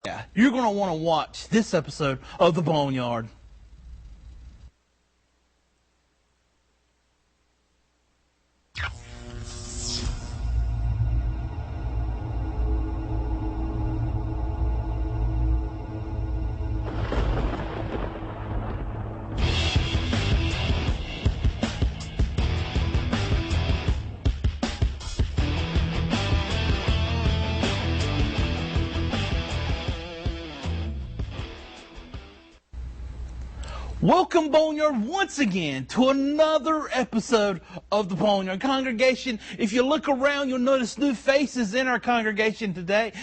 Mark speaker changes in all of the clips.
Speaker 1: Yeah, you're going to want to watch this episode of The Boneyard. Welcome, Boneyard, once again to another episode of the Boneyard Congregation. If you look around, you'll notice new faces in our congregation today.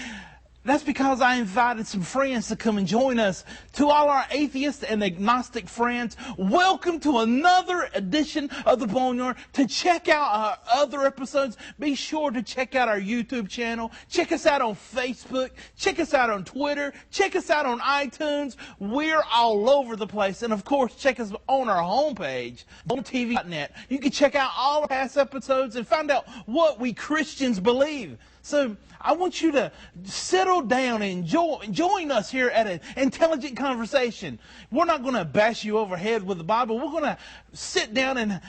Speaker 1: That's because I invited some friends to come and join us. To all our atheist and agnostic friends, welcome to another edition of the Boneyard. To check out our other episodes, be sure to check out our YouTube channel. Check us out on Facebook. Check us out on Twitter. Check us out on iTunes. We're all over the place. And of course, check us on our homepage, bonetv.net. You can check out all our past episodes and find out what we Christians believe. So I want you to settle down and join us here at an intelligent conversation. We're not going to bash you over head with the Bible. We're going to sit down and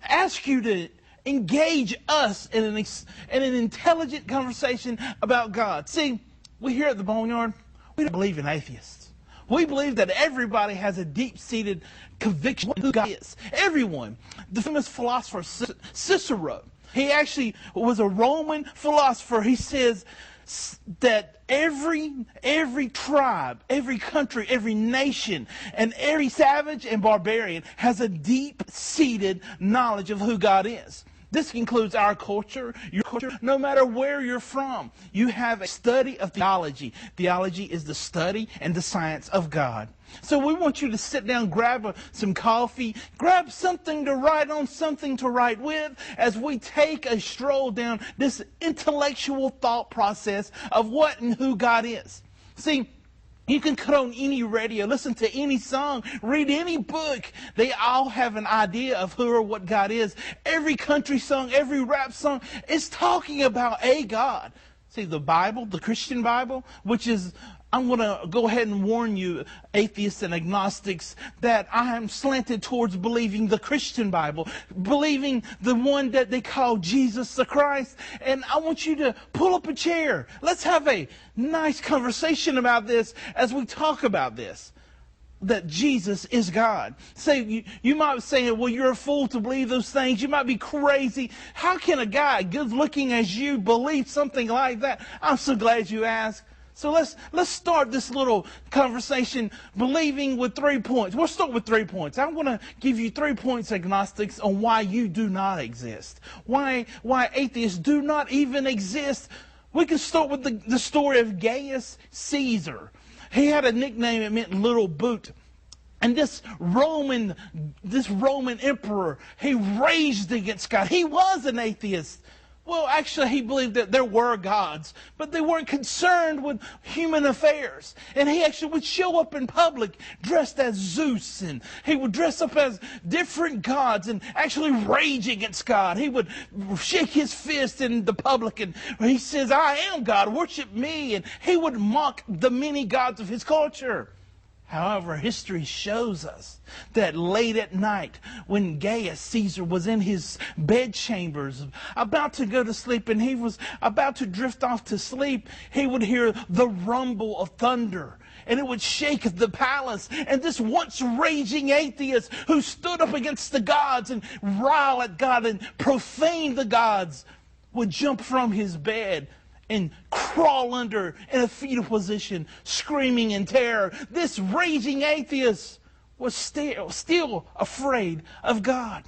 Speaker 1: ask you to engage us in an intelligent conversation about God. See, we here at the Boneyard, we don't believe in atheists. We believe that everybody has a deep-seated conviction of who God is. Everyone. The famous philosopher Cicero, he actually was a Roman philosopher. He says that every tribe, every country, every nation, and every savage and barbarian has a deep-seated knowledge of who God is. This includes our culture, your culture, no matter where you're from. You have a study of theology. Theology is the study and the science of God. So we want you to sit down, grab some coffee, grab something to write on, something to write with, as we take a stroll down this intellectual thought process of what and who God is. See, you can cut on any radio, listen to any song, read any book. They all have an idea of who or what God is. Every country song, every rap song is talking about a God. See, the Bible, the Christian Bible, which is, I'm going to go ahead and warn you, atheists and agnostics, that I am slanted towards believing the Christian Bible, believing the one that they call Jesus the Christ. And I want you to pull up a chair. Let's have a nice conversation about this as we talk about this, that Jesus is God. Say, you might be saying, well, you're a fool to believe those things. You might be crazy. How can a guy good looking as you believe something like that? I'm so glad you asked. So let's start this little conversation believing with 3 points. We'll start with 3 points. I'm going to give you 3 points, agnostics, on why you do not exist. Why atheists do not even exist. We can start with the story of Gaius Caesar. He had a nickname, it meant little boot. And this Roman emperor, he raged against God. He was an atheist. Well, actually, he believed that there were gods, but they weren't concerned with human affairs. And he actually would show up in public dressed as Zeus, and he would dress up as different gods and actually rage against God. He would shake his fist in the public, and he says, I am God, worship me. And he would mock the many gods of his culture. However, history shows us that late at night, when Gaius Caesar was in his bedchambers, about to go to sleep, and he was about to drift off to sleep, he would hear the rumble of thunder, and it would shake the palace. And this once raging atheist who stood up against the gods and rile at God and profane the gods would jump from his bed and crawl under in a fetal position, screaming in terror. This raging atheist was still afraid of God.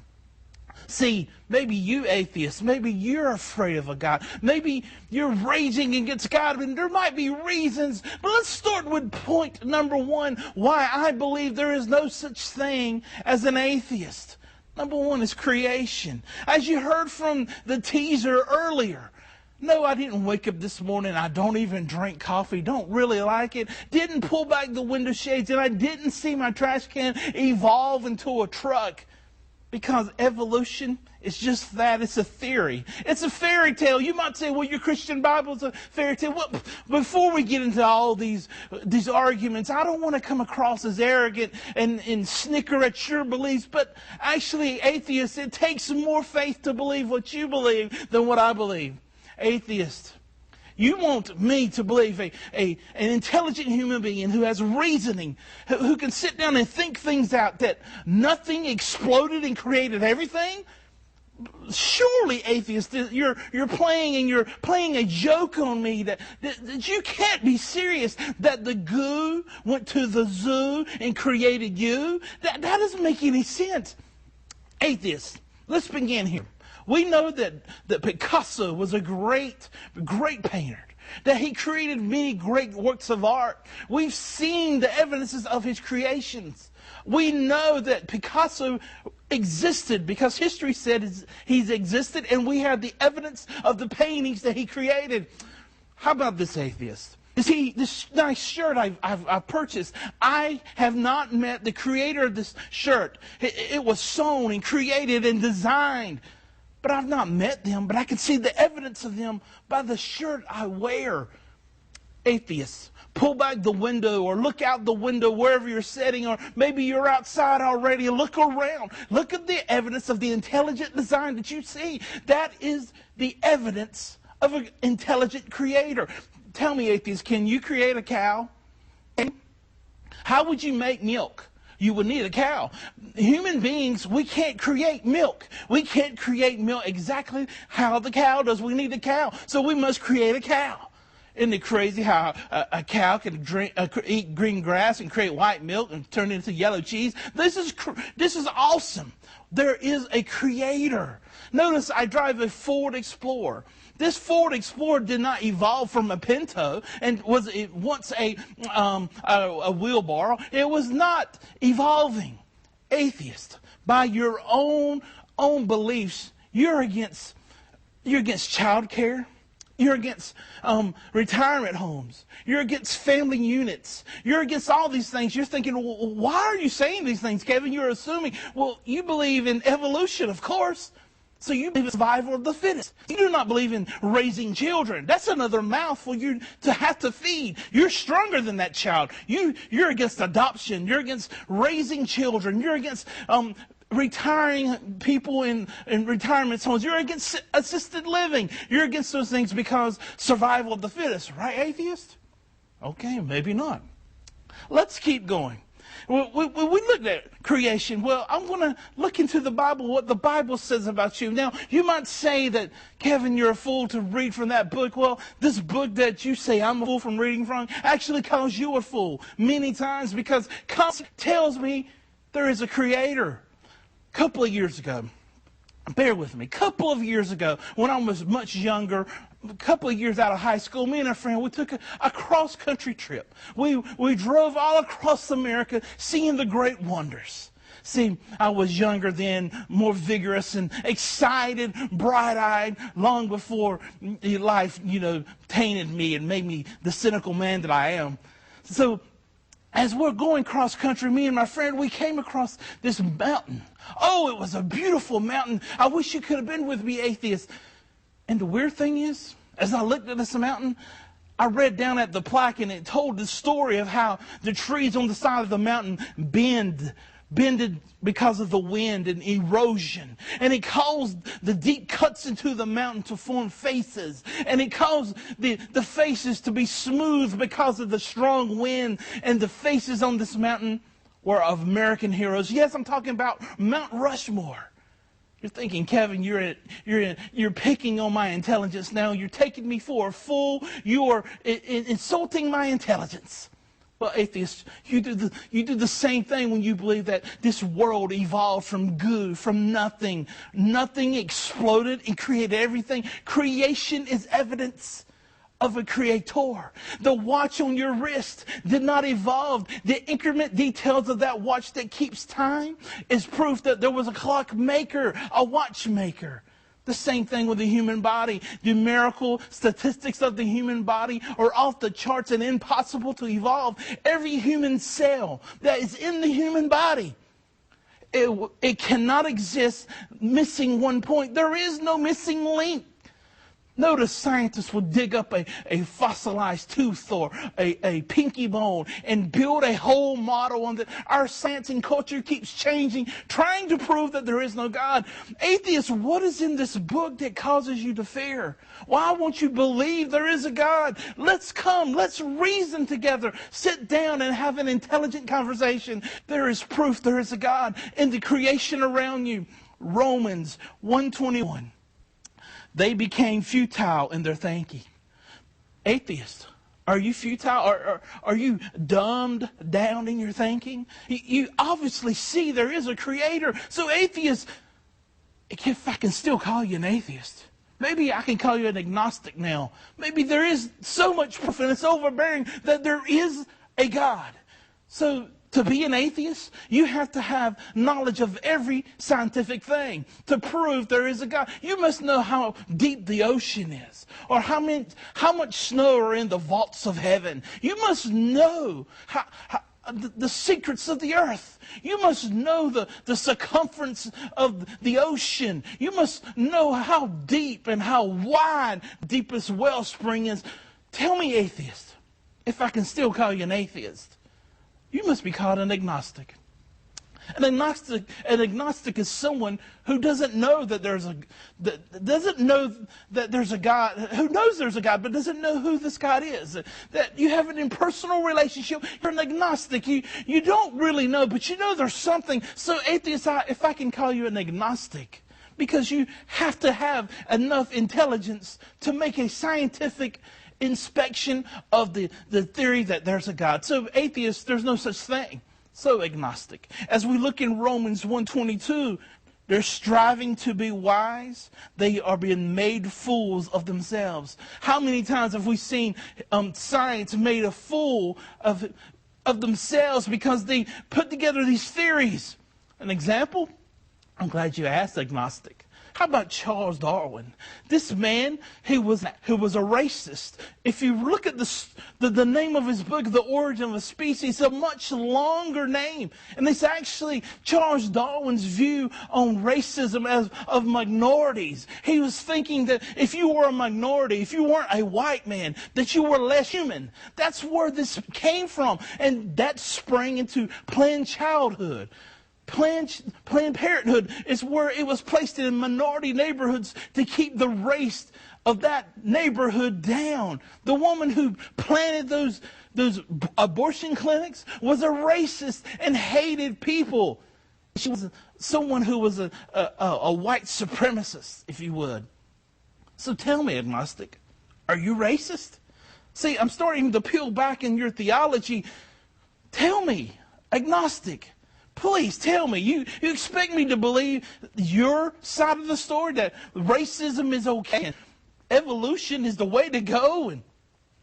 Speaker 1: See, maybe you atheists, maybe you're afraid of a God. Maybe you're raging against God, and there might be reasons. But let's start with point number 1, why I believe there is no such thing as an atheist. Number 1 is creation. As you heard from the teaser earlier, no, I didn't wake up this morning. I don't even drink coffee. Don't really like it. Didn't pull back the window shades, and I didn't see my trash can evolve into a truck. Because evolution is just that. It's a theory. It's a fairy tale. You might say, well, your Christian Bible is a fairy tale. Well, before we get into all these arguments, I don't want to come across as arrogant and snicker at your beliefs. But actually, atheists, it takes more faith to believe what you believe than what I believe. Atheists, you want me to believe an intelligent human being who has reasoning, who can sit down and think things out, that nothing exploded and created everything? Surely, atheists, you're playing a joke on me, that you can't be serious, that the goo went to the zoo and created you. That doesn't make any sense. Atheists, let's begin here. We know that Picasso was a great painter, that he created many great works of art. We've seen the evidences of his creations. We know that Picasso existed because history said he's existed, and we have the evidence of the paintings that he created. How about this, atheist? You see, this nice shirt I've purchased, I have not met the creator of this shirt. It was sewn and created and designed. But I've not met them, but I can see the evidence of them by the shirt I wear. Atheists, pull back the window or look out the window wherever you're sitting, or maybe you're outside already. Look around. Look at the evidence of the intelligent design that you see. That is the evidence of an intelligent creator. Tell me, atheists, can you create a cow? How would you make milk? You would need a cow. Human beings, we can't create milk. We can't create milk exactly how the cow does. We need a cow, so we must create a cow. Isn't it crazy how a cow can eat green grass and create white milk and turn it into yellow cheese? This is awesome. There is a creator. Notice I drive a Ford Explorer. This Ford Explorer did not evolve from a Pinto and was once a wheelbarrow. It was not evolving. Atheist, by your own beliefs, you're against child care. You're against retirement homes. You're against family units. You're against all these things. You're thinking, well, why are you saying these things, Kevin? You're assuming, well, you believe in evolution, of course. So you believe in survival of the fittest. You do not believe in raising children. That's another mouth for you to have to feed. You're stronger than that child. You're against adoption. You're against raising children. You're against retiring people in retirement homes. You're against assisted living. You're against those things because survival of the fittest. Right, atheist? Okay, maybe not. Let's keep going. We looked at creation. Well, I'm going to look into the Bible, what the Bible says about you. Now, you might say that, Kevin, you're a fool to read from that book. Well, this book that you say I'm a fool from reading from actually calls you a fool many times, because it tells me there is a creator. A couple of years ago, bear with me, a couple of years ago, when I was much younger, a couple of years out of high school, me and a friend, we took a cross-country trip. We drove all across America seeing the great wonders. See, I was younger then, more vigorous and excited, bright-eyed, long before life, tainted me and made me the cynical man that I am. So, as we're going cross-country, me and my friend, we came across this mountain. Oh, it was a beautiful mountain. I wish you could have been with me, atheist. And the weird thing is, as I looked at this mountain, I read down at the plaque, and it told the story of how the trees on the side of the mountain bended because of the wind and erosion. And it caused the deep cuts into the mountain to form faces. And it caused the faces to be smooth because of the strong wind. And the faces on this mountain were of American heroes. Yes, I'm talking about Mount Rushmore. You're thinking, Kevin, you're picking on my intelligence now. You're taking me for a fool. You are insulting my intelligence. Well, atheists, you do the same thing when you believe that this world evolved from goo, from nothing. Nothing exploded and created everything. Creation is evidence of a creator. The watch on your wrist did not evolve. The increment details of that watch that keeps time is proof that there was a clock maker, a watchmaker. The same thing with the human body. Numerical statistics of the human body are off the charts and impossible to evolve. Every human cell that is in the human body it cannot exist missing one point. There is no missing link. Notice scientists will dig up a fossilized tooth or a pinky bone and build a whole model on that. Our science and culture keeps changing, trying to prove that there is no God. Atheists, what is in this book that causes you to fear? Why won't you believe there is a God? Let's reason together, sit down and have an intelligent conversation. There is proof there is a God in the creation around you. Romans 1:21. They became futile in their thinking. Atheists, are you futile? Are you dumbed down in your thinking? You obviously see there is a creator. So atheists, if I can still call you an atheist, maybe I can call you an agnostic now. Maybe there is so much proof and it's overbearing that there is a God. So to be an atheist, you have to have knowledge of every scientific thing to prove there is a God. You must know how deep the ocean is, or how much snow are in the vaults of heaven. You must know the secrets of the earth. You must know the circumference of the ocean. You must know how deep and how wide the deepest wellspring is. Tell me, atheist, if I can still call you an atheist, you must be called an agnostic. An agnostic is someone who doesn't know that there's a God, who knows there's a God, but doesn't know who this God is. That you have an impersonal relationship. You're an agnostic. You don't really know, but you know there's something. So atheist, if I can call you an agnostic, because you have to have enough intelligence to make a scientific inspection of the theory that there's a God. So atheists, there's no such thing. So agnostic. As we look in Romans 1:22, they're striving to be wise. They are being made fools of themselves. How many times have we seen science made a fool of themselves because they put together these theories? An example? I'm glad you asked, agnostic. How about Charles Darwin? This man who was a racist. If you look at the name of his book, The Origin of a Species, a much longer name. And it's actually Charles Darwin's view on racism of minorities. He was thinking that if you were a minority, if you weren't a white man, that you were less human. That's where this came from. And that sprang into Planned Childhood. Planned Parenthood is where it was placed in minority neighborhoods to keep the race of that neighborhood down. The woman who planted those abortion clinics was a racist and hated people. She was someone who was a white supremacist, if you would. So tell me, agnostic, are you racist? See, I'm starting to peel back in your theology. Tell me, agnostic, please tell me. You expect me to believe your side of the story, that racism is okay and evolution is the way to go and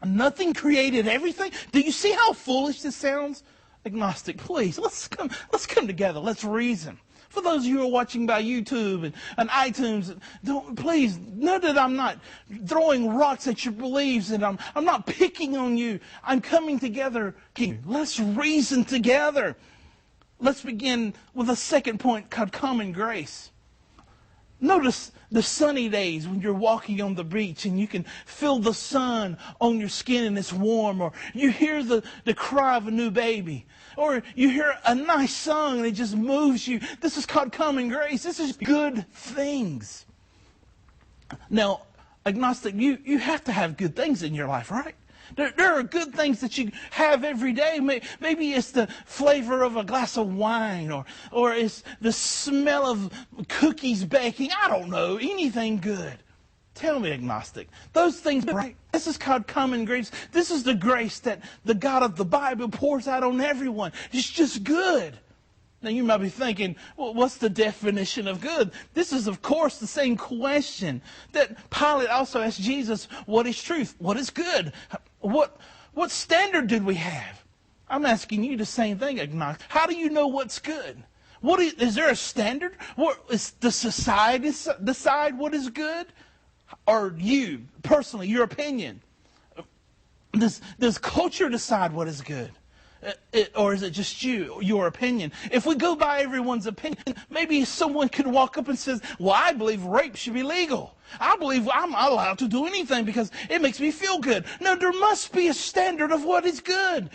Speaker 1: nothing created everything? Do you see how foolish this sounds? Agnostic, please, let's come together. Let's reason. For those of you who are watching by YouTube and iTunes, please know that I'm not throwing rocks at your beliefs and I'm not picking on you. I'm coming together. Let's reason together. Let's begin with a second point called common grace. Notice the sunny days when you're walking on the beach and you can feel the sun on your skin and it's warm, or you hear the cry of a new baby, or you hear a nice song and it just moves you. This is called common grace. This is good things. Now, agnostic, you have to have good things in your life, right? There are good things that you have every day. Maybe it's the flavor of a glass of wine, or it's the smell of cookies baking. I don't know, anything good. Tell me, agnostic, those things are right. This is called common grace. This is the grace that the God of the Bible pours out on everyone. It's just good. Now you might be thinking, well, what's the definition of good? This is, of course, the same question that Pilate also asked Jesus. What is truth? What is good? What standard did we have? I'm asking you the same thing, agnostic. How do you know what's good? Is there a standard? Does society decide what is good? Or you, personally, your opinion? Does culture decide what is good? Or is it just your opinion? If we go by everyone's opinion, maybe someone could walk up and says, well, I believe rape should be legal. I believe I'm allowed to do anything because it makes me feel good. No, there must be a standard of what is good.